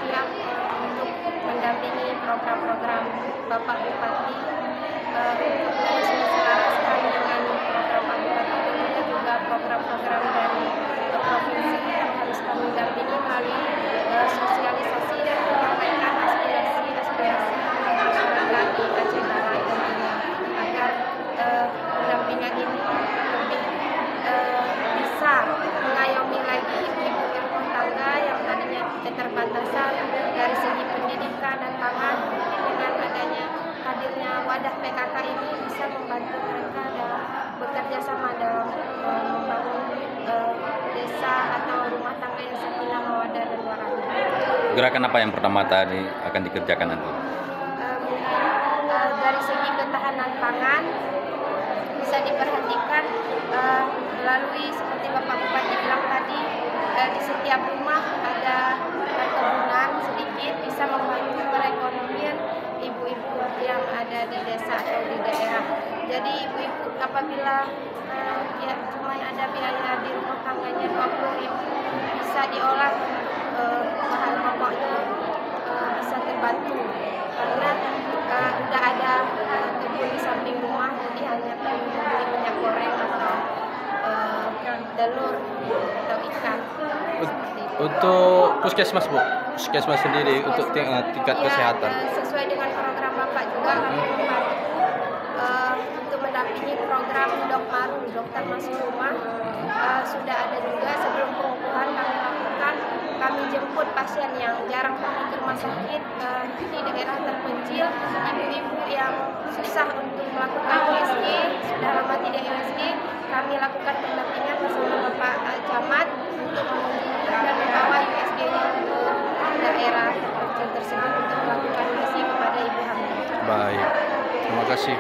siap untuk mendampingi program-program Bapak Bupati untuk terus menselaraskan dengan program Pak Bupati, tentunya juga program-program dari provinsi yang harus kami dampingi melalui sosialisasi dan menyampaikan aspirasi-aspirasi masyarakat di Aceh Barat tentunya, agar pendampingan ini lebih bisa mengayomi lagi ibu-ibu rumah tangga yang tadinya keterbatasan dari segi pendidikan dan pangan. Dengan adanya hadirnya wadah PKK ini bisa membantu mereka dalam bekerja sama dalam membangun desa atau rumah tangga yang sakinah mawaddah dan warahmah. Gerakan apa yang pertama tadi akan dikerjakan nanti? Dari segi ketahanan pangan bisa diperhatikan melalui seperti Bapak Bupati bilang tadi, di setiap rumah ada kebunan sedikit, bisa membantu perekonomian ibu-ibu yang ada di desa atau di daerah. Jadi ibu-ibu apabila ya cuma ada biaya di rumah tangganya 20.000, bisa diolah bahan pokoknya, bisa terbantu karena udah ada kebun di samping rumah, jadi hanya perlu beli minyak goreng atau telur atau ikan. Untuk puskesmas Bu, puskesmas sendiri untuk tingkat kesehatan. Sesuai dengan program Bapak juga kami membantu untuk mendampingi program Dok Maru, dokter masuk rumah. Sudah ada juga sebelum pengukuhan kami lakukan, kami jemput pasien yang jarang pergi ke rumah sakit di daerah terpencil, ibu-ibu yang susah untuk melakukan USG, sudah lama tidak USG, kami lakukan pendampingan bersama Bapak Camat untuk mengunjungi dan membawa USG-nya ke daerah terpencil tersebut untuk melakukan USG kepada ibu hamil. Baik, terima kasih.